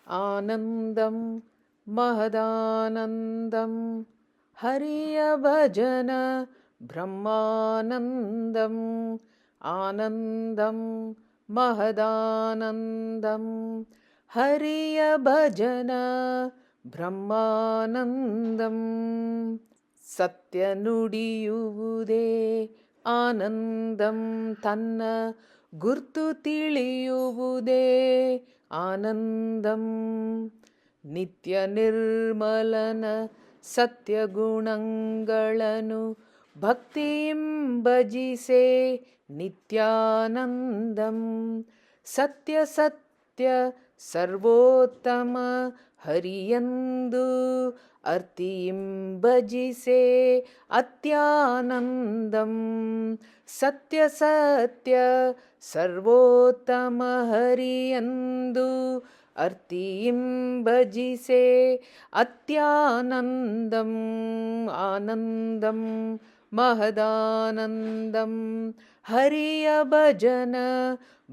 आनन्दं महदानन्दं हरिय भजन ब्रह्मानन्दम् आनन्दं महदानन्दं हरिय भजन ಬ್ರಹ್ಮಾನಂದಂ ಸತ್ಯ ನುಡಿಯುವುದೇ ಆನಂದಂ ತನ್ನ ಗುರ್ತು ತಿಳಿಯುವುದೇ ಆನಂದಂ ನಿತ್ಯ ನಿರ್ಮಲನ ಸತ್ಯ ಗುಣಗಳನ್ನು ಭಕ್ತಿಂ ಭಜಿಸೆ ನಿತ್ಯಾನಂದಂ ಸತ್ಯ ಸತ್ಯ ಸರ್ವೋತ್ತಮ ಹರಿಯಂದು ಅರ್ತಿಂ ಭಜಿಸೆ ಅತ್ಯಾನಂದಂ ಸತ್ಯ ಸತ್ಯ ಸರ್ವೋತ್ತಮ ಹರಿಯಂದು ಅರ್ತಿಂ ಭಜಿಸೆ ಅತ್ಯಾನಂದಂ ಆನಂದಂ ಮಹದಾನಂದಂ ಹರಿಯ ಭಜನ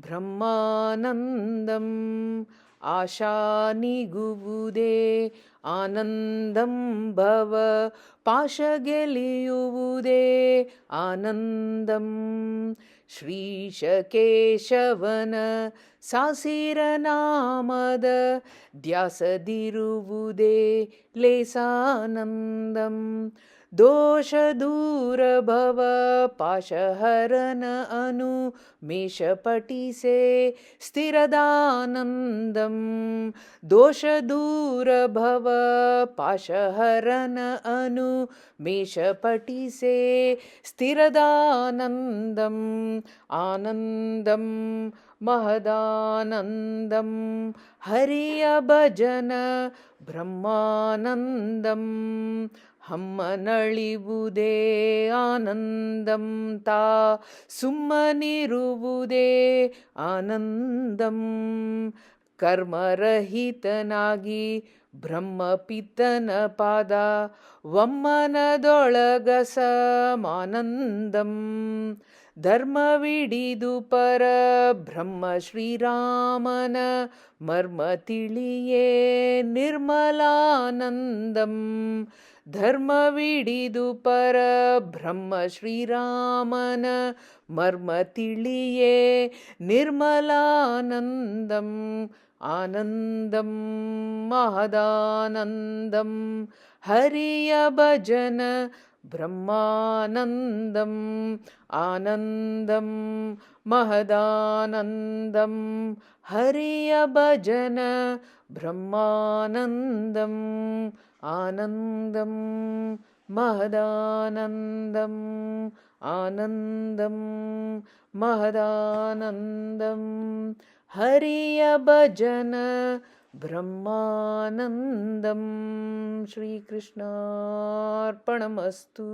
ಬ್ರಹ್ಮಾನಂದಂ ಆಶಾ ನೀಗುವುದೇ ಆನಂದಂ ಭವ ಪಾಶ ಗೆಲಿಯುವುದೇ ಆನಂದಂ ಶ್ರೀಶ ಕೇಶವನ ಸಾಸಿರ ನಾಮದ ಧ್ಯಾಸದಿರುವುದೇ ಲೇಸಾನಂದಂ ದೋಷ ದೂರ ಭವ ಪಾಶಹರನ ಅನು ಮೇಷ ಪಠಿಸೆ ಸ್ಥಿರದಾನಂದಂ ದೋಷ ದೂರ ಭವ ಪಾಶಹರನ ಅನು ಮೇಷ ಪಠಿಸೆ ಸ್ಥಿರದಾನಂದಂ ಆನಂದಂ ಮಹದಾನಂದಂ ಹರಿಯ ಭಜನ ಬ್ರಹ್ಮಾನಂದಂ ಹಮ್ಮನಳಿವುದೇ ಆನಂದಂ ತಾ ಸುಮ್ಮನಿರುವುದೇ ಆನಂದಂ ಕರ್ಮರಹಿತನಾಗಿ ಬ್ರಹ್ಮಪಿತನ ಪಾದ ಒಮ್ಮನದೊಳಗ ಸಮಾನಂದಂ ಧರ್ಮವಿಡಿದು ಪರ ಬ್ರಹ್ಮ ಶ್ರೀರಾಮನ ಮರ್ಮ ತಿಳಿಯೇ ನಿರ್ಮಲಾನಂದಂ ಧರ್ಮವಿಡಿದು ಪರ ಬ್ರಹ್ಮ ಶ್ರೀರಾಮನ ಮರ್ಮ ತಿಳಿಯೇ ನಿರ್ಮಲಾನಂದಂ ಆನಂದಂ ಮಹದಾನಂದಂ ಹರಿಯ ಭಜನ ಬ್ರಹ್ಮಾನಂದಂ ಆನಂದಂ ಮಹದಾನಂದಂ ಹರಿಯ ಭಜನ ಬ್ರಹ್ಮಾನಂದಂ ಆನಂದಂ ಮಹದಾನಂದಂ ಆನಂದಂ ಮಹದಾನಂದಂ ಹರಿಯ ಭಜನ ಬ್ರಹ್ಮಾನಂದಂ ಶ್ರೀಕೃಷ್ಣಾರ್ಪಣಮಸ್ತು.